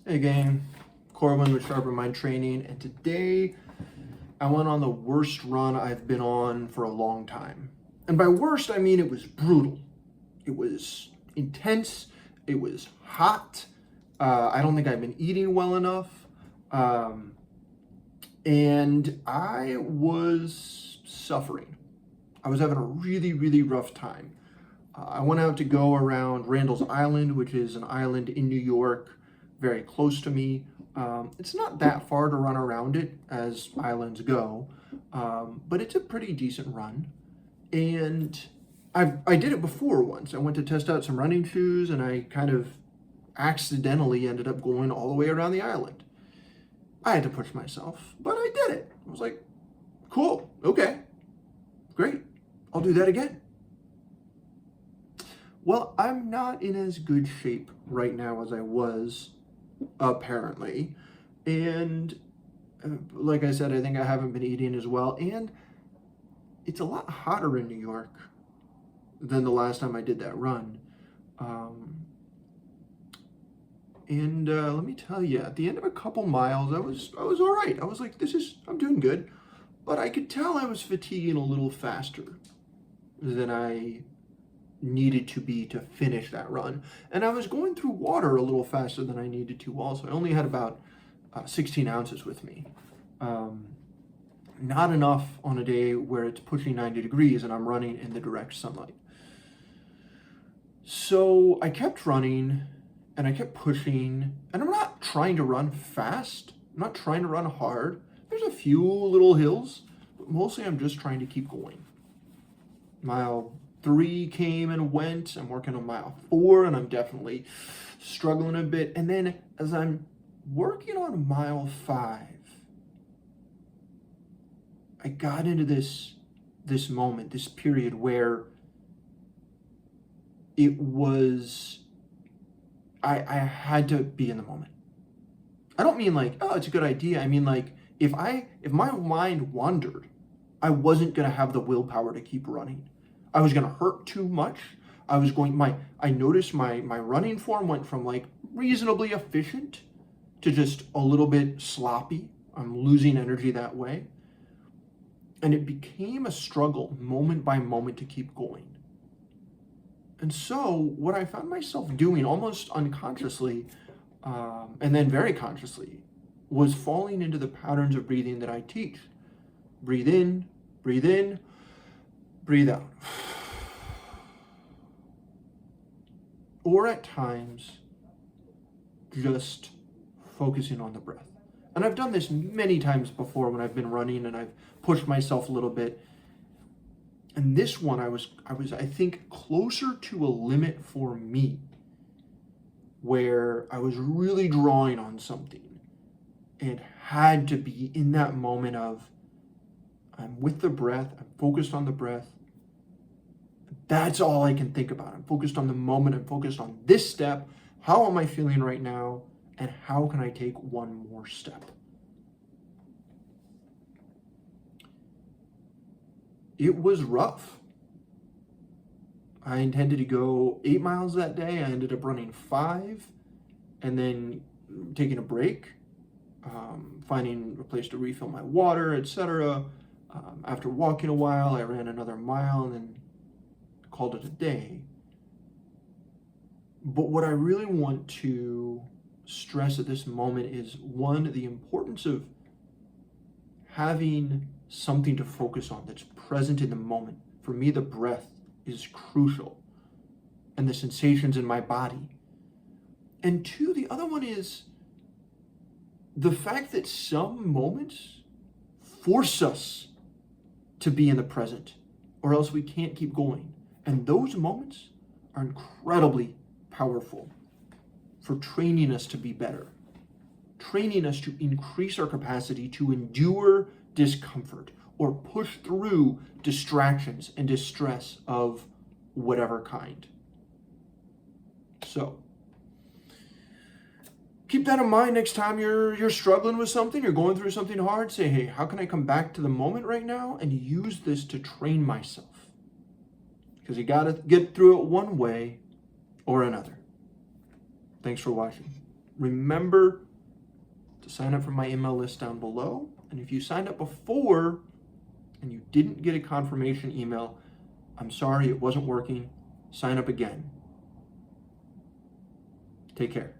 Hey gang, Corwin with Sharper Mind Training, and today I went on the worst run I've been on for a long time. And by worst, I mean it was brutal. It was intense. It was hot. I don't think I've been eating well enough. And I was suffering. I was having a really, really rough time. I went out to go around Randall's Island, which is an island in New York, very close to me. It's not that far to run around it as islands go, but it's a pretty decent run. And I did it before once. I went to test out some running shoes, and I kind of accidentally ended up going all the way around the island. I had to push myself, but I did it. I was like, cool, okay, great, I'll do that again. Well, I'm not in as good shape right now as I was, apparently. And like I said, I think I haven't been eating as well. And it's a lot hotter in New York than the last time I did that run. Let me tell you, at the end of a couple miles, I was all right. I was like, I'm doing good. But I could tell I was fatiguing a little faster than I needed to be to finish that run. And I was going through water a little faster than I needed to also. I only had about 16 ounces with me. Not enough on a day where it's pushing 90 degrees and I'm running in the direct sunlight. So I kept running and I kept pushing, and I'm not trying to run fast. I'm not trying to run hard. There's a few little hills, but mostly I'm just trying to keep going. Mile 3 came and went. I'm working on mile 4 and I'm definitely struggling a bit. And then as I'm working on mile 5, I got into this moment, this period where it was, I had to be in the moment. I don't mean like, oh, it's a good idea. I mean like, if my mind wandered, I wasn't gonna have the willpower to keep running. I was gonna hurt too much. I noticed my running form went from like reasonably efficient to just a little bit sloppy. I'm losing energy that way. And it became a struggle moment by moment to keep going. And so what I found myself doing almost unconsciously, and then very consciously, was falling into the patterns of breathing that I teach. Breathe in, breathe out. Or at times, just focusing on the breath. And I've done this many times before when I've been running and I've pushed myself a little bit. And this one, I was, I think, closer to a limit for me, where I was really drawing on something and had to be in that moment of, I'm with the breath, I'm focused on the breath. That's all I can think about. I'm focused on the moment, I'm focused on this step. How am I feeling right now? And how can I take one more step? It was rough. I intended to go 8 miles that day. I ended up running 5 and then taking a break, finding a place to refill my water, etc. After walking a while, I ran another mile and then called it a day. But what I really want to stress at this moment is, one, the importance of having something to focus on that's present in the moment. For me, the breath is crucial, and the sensations in my body. And 2, the other one is the fact that some moments force us to be in the present, or else we can't keep going. And those moments are incredibly powerful for training us to be better, training us to increase our capacity to endure discomfort or push through distractions and distress of whatever kind. So keep that in mind next time you're struggling with something, you're going through something hard. Say, hey, how can I come back to the moment right now and use this to train myself? Because you got to get through it one way or another. Thanks for watching. remember to sign up for my email list down below. And if you signed up before and you didn't get a confirmation email, I'm sorry, it wasn't working. Sign up again. Take care.